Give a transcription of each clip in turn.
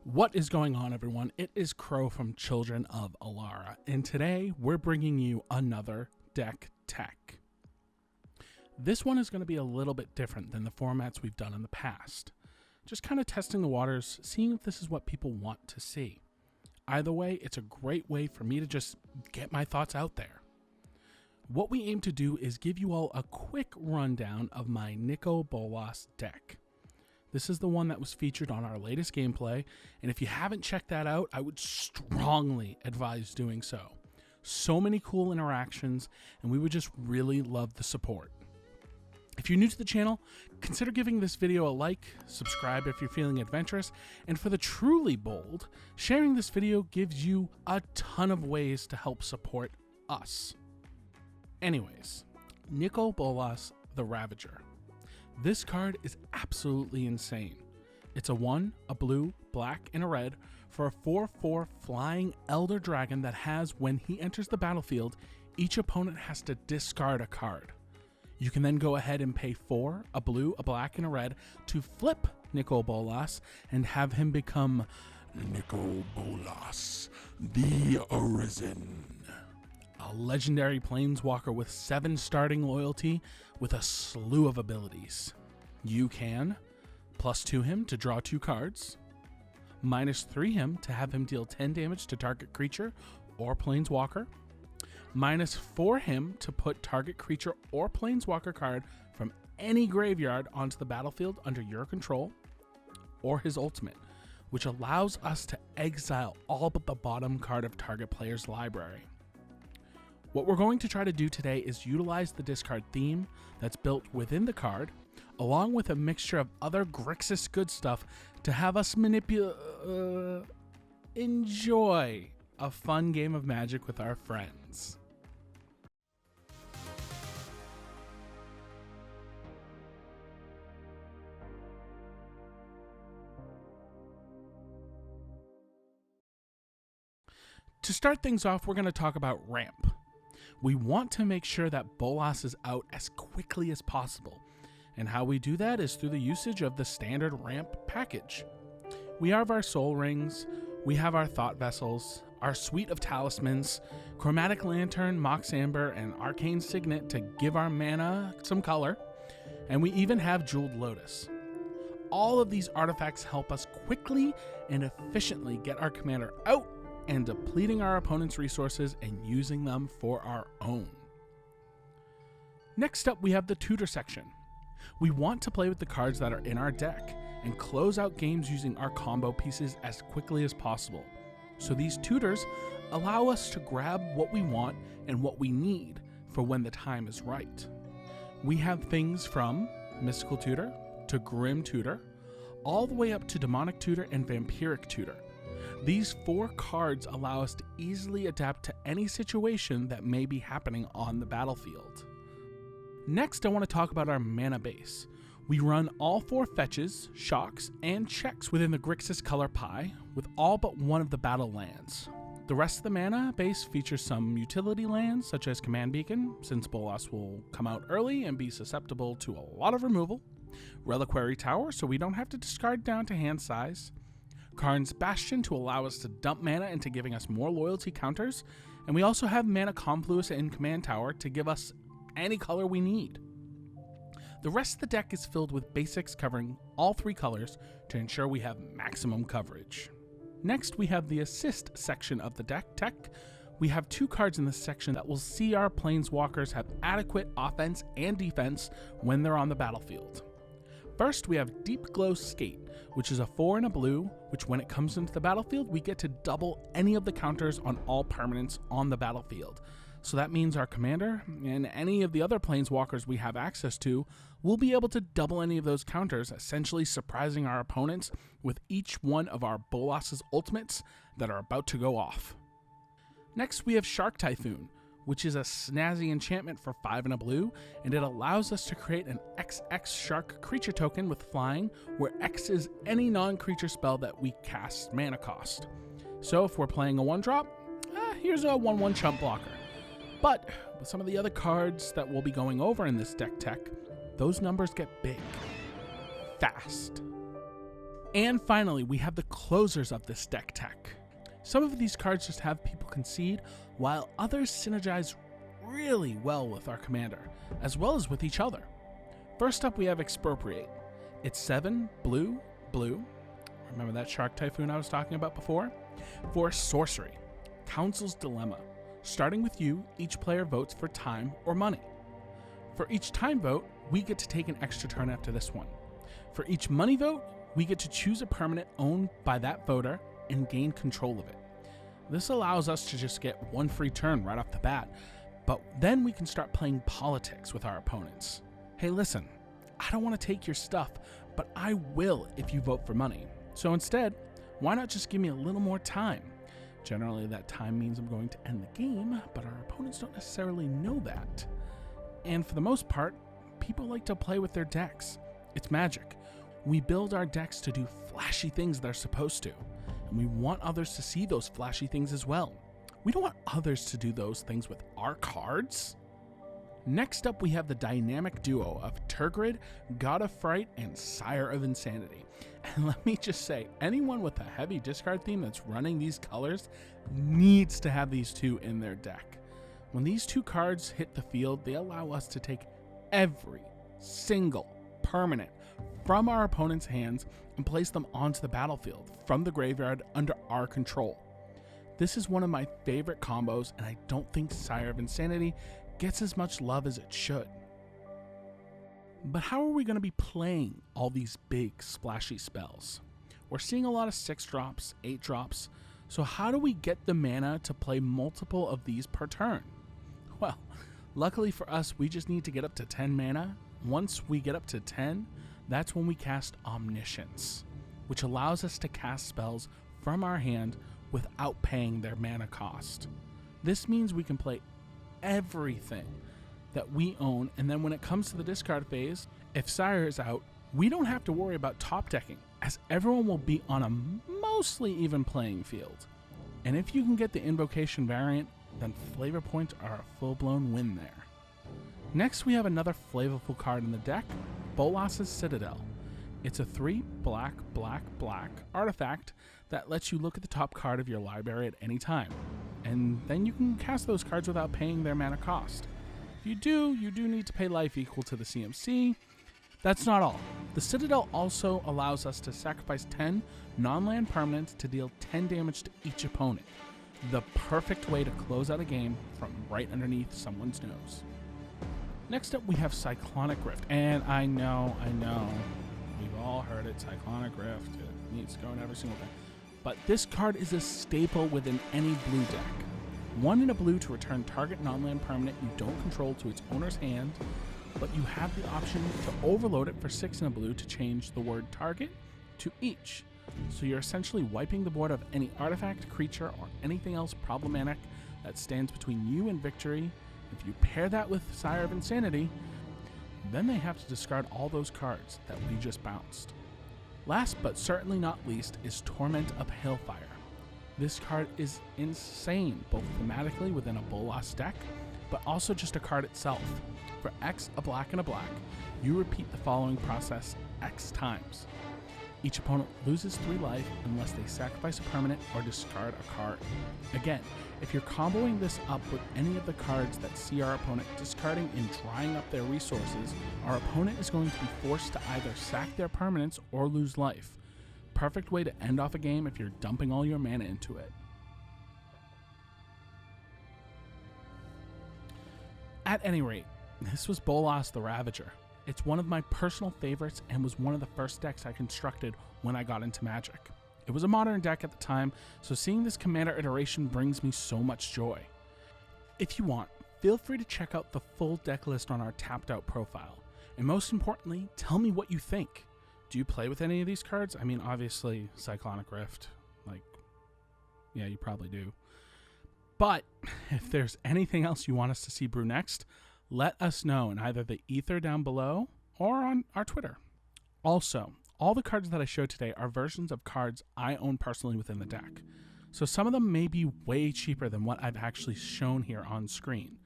What is going on, everyone? It is Crow from Children of Alara, and today we're bringing you another deck tech. This one is going to be a little bit different than the formats we've done in the past. Just kind of testing the waters, seeing if this is what people want to see. Either way, it's a great way for me to just get my thoughts out there. What we aim to do is give you all a quick rundown of my Nicol Bolas deck. This is the one that was featured on our latest gameplay, and if you haven't checked that out, I would strongly advise doing so. So many cool interactions, and we would just really love the support. If you're new to the channel, consider giving this video a like, subscribe if you're feeling adventurous, and for the truly bold, sharing this video gives you a ton of ways to help support us. Anyways, Nicol Bolas, the Ravager. This card is absolutely insane. It's a 1, a blue, black, and a red for a 4/4 flying elder dragon that has, when he enters the battlefield, each opponent has to discard a card. You can then go ahead and pay 4, a blue, a black, and a red to flip Nicol Bolas and have him become Nicol Bolas, the Arisen. A legendary planeswalker with 7 starting loyalty with a slew of abilities. You can +2 him to draw 2 cards, -3 him to have him deal 10 damage to target creature or planeswalker, -4 him to put target creature or planeswalker card from any graveyard onto the battlefield under your control, or his ultimate, which allows us to exile all but the bottom card of target player's library. What we're going to try to do today is utilize the discard theme that's built within the card, along with a mixture of other Grixis good stuff to have us enjoy a fun game of Magic with our friends. To start things off, we're going to talk about ramp. We want to make sure that Bolas is out as quickly as possible, and how we do that is through the usage of the standard ramp package. We have our soul rings, we have our thought vessels, our suite of talismans, chromatic lantern, mox amber, and arcane signet to give our mana some color, and we even have jeweled lotus. All of these artifacts help us quickly and efficiently get our commander out and depleting our opponent's resources and using them for our own. Next up, we have the tutor section. We want to play with the cards that are in our deck and close out games using our combo pieces as quickly as possible. So these tutors allow us to grab what we want and what we need for when the time is right. We have things from Mystical Tutor to Grim Tutor, all the way up to Demonic Tutor and Vampiric Tutor. These 4 cards allow us to easily adapt to any situation that may be happening on the battlefield. Next, I want to talk about our mana base. We run all 4 fetches, shocks, and checks within the Grixis color pie, with all but one of the battle lands. The rest of the mana base features some utility lands, such as Command Beacon, since Bolas will come out early and be susceptible to a lot of removal, Reliquary Tower, so we don't have to discard down to hand size, Karn's Bastion to allow us to dump mana into giving us more loyalty counters, and we also have Mana Confluence and Command Tower to give us any color we need. The rest of the deck is filled with basics covering all 3 colors to ensure we have maximum coverage. Next, we have the assist section of the deck tech. We have 2 cards in this section that will see our planeswalkers have adequate offense and defense when they're on the battlefield. First, we have Deep Glow Skate, which is a 4 and a blue, which when it comes into the battlefield, we get to double any of the counters on all permanents on the battlefield. So that means our commander and any of the other planeswalkers we have access to will be able to double any of those counters, essentially surprising our opponents with each one of our Bolas's ultimates that are about to go off. Next, we have Shark Typhoon, which is a snazzy enchantment for 5 and a blue, and it allows us to create an XX Shark creature token with flying, where X is any non-creature spell that we cast mana cost. So if we're playing a 1-drop, here's a 1/1 chump blocker. But with some of the other cards that we'll be going over in this deck tech, those numbers get big, fast. And finally, we have the closers of this deck tech. Some of these cards just have people concede, while others synergize really well with our commander, as well as with each other. First up, we have Expropriate. It's 7 blue, blue. Remember that Shark Typhoon I was talking about before? For sorcery, Council's Dilemma. Starting with you, each player votes for time or money. For each time vote, we get to take an extra turn after this one. For each money vote, we get to choose a permanent owned by that voter and gain control of it. This allows us to just get one free turn right off the bat, but then we can start playing politics with our opponents. Hey, listen, I don't want to take your stuff, but I will if you vote for money. So instead, why not just give me a little more time? Generally, that time means I'm going to end the game, but our opponents don't necessarily know that. And for the most part, people like to play with their decks. It's magic. We build our decks to do flashy things they're supposed to, and we want others to see those flashy things as well. We don't want others to do those things with our cards. Next up, we have the dynamic duo of Tergrid, God of Fright, and Sire of Insanity. And let me just say, anyone with a heavy discard theme that's running these colors needs to have these two in their deck. When these two cards hit the field, they allow us to take every single permanent from our opponent's hands and place them onto the battlefield from the graveyard under our control. This is one of my favorite combos, and I don't think Sire of Insanity gets as much love as it should. But how are we going to be playing all these big splashy spells? We're seeing a lot of 6 drops, 8 drops, so how do we get the mana to play multiple of these per turn? Well, luckily for us, we just need to get up to 10 mana. Once we get up to 10, that's when we cast Omniscience, which allows us to cast spells from our hand without paying their mana cost. This means we can play everything that we own, and then when it comes to the discard phase, if Sire is out, we don't have to worry about top decking, as everyone will be on a mostly even playing field. And if you can get the invocation variant, then flavor points are a full-blown win there. Next, we have another flavorful card in the deck, Bolas' Citadel. It's a 3 black, black, black artifact that lets you look at the top card of your library at any time, and then you can cast those cards without paying their mana cost. If you do need to pay life equal to the CMC. That's not all. The Citadel also allows us to sacrifice 10 non-land permanents to deal 10 damage to each opponent. The perfect way to close out a game from right underneath someone's nose. Next up, we have Cyclonic Rift, and I know, we've all heard it, Cyclonic Rift, it needs to go in every single deck. But this card is a staple within any blue deck. 1 in a blue to return target non-land permanent you don't control to its owner's hand, but you have the option to overload it for 6 in a blue to change the word target to each. So you're essentially wiping the board of any artifact, creature, or anything else problematic that stands between you and victory. If you pair that with Sire of Insanity, then they have to discard all those cards that we just bounced. Last but certainly not least is Torment of Hailfire. This card is insane, both thematically within a Bolas deck, but also just a card itself. For X, a black and a black, you repeat the following process X times. Each opponent loses 3 life unless they sacrifice a permanent or discard a card. Again, if you're comboing this up with any of the cards that see our opponent discarding and drying up their resources, our opponent is going to be forced to either sack their permanents or lose life. Perfect way to end off a game if you're dumping all your mana into it. At any rate, this was Bolas the Ravager. It's one of my personal favorites and was one of the first decks I constructed when I got into Magic. It was a modern deck at the time, so seeing this commander iteration brings me so much joy. If you want, feel free to check out the full deck list on our tapped out profile. And most importantly, tell me what you think. Do you play with any of these cards? I mean, obviously, Cyclonic Rift. Yeah, you probably do. But if there's anything else you want us to see brew next, let us know in either the ether down below or on our Twitter. Also, all the cards that I showed today are versions of cards I own personally within the deck. So some of them may be way cheaper than what I've actually shown here on screen.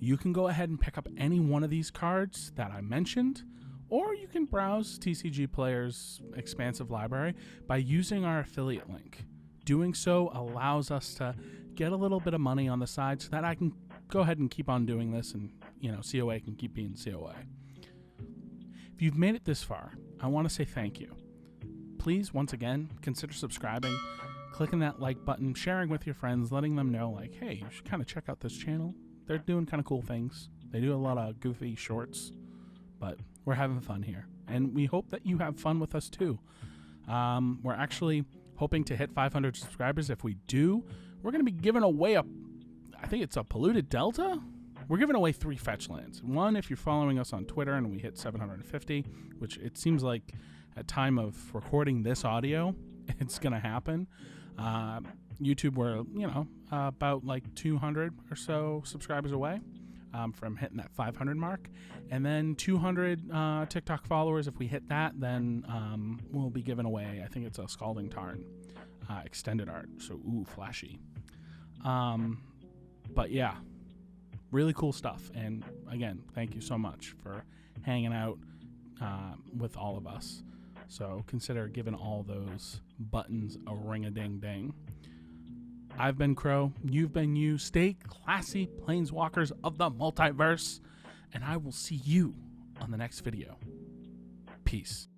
You can go ahead and pick up any one of these cards that I mentioned, or you can browse TCG Player's expansive library by using our affiliate link. Doing so allows us to get a little bit of money on the side so that I can go ahead and keep on doing this, and COA can keep being COA. If you've made it this far, I want to say thank you. Please, once again, consider subscribing, clicking that like button, sharing with your friends, letting them know, like, hey, you should kind of check out this channel. They're doing kind of cool things. They do a lot of goofy shorts, but we're having fun here. And we hope that you have fun with us too. We're actually hoping to hit 500 subscribers. If we do, we're going to be giving away I think it's a polluted delta. We're giving away 3 fetch lands. One, if you're following us on Twitter and we hit 750, which it seems like at time of recording this audio, it's going to happen. YouTube, we're, about like 200 or so subscribers away from hitting that 500 mark. And then 200 TikTok followers. If we hit that, then we'll be giving away, I think it's a Scalding Tarn extended art. So, ooh, flashy. But yeah, really cool stuff. And again, thank you so much for hanging out with all of us. So consider giving all those buttons a ring-a-ding-ding. I've been Crow. You've been you. Stay classy, Planeswalkers of the multiverse. And I will see you on the next video. Peace.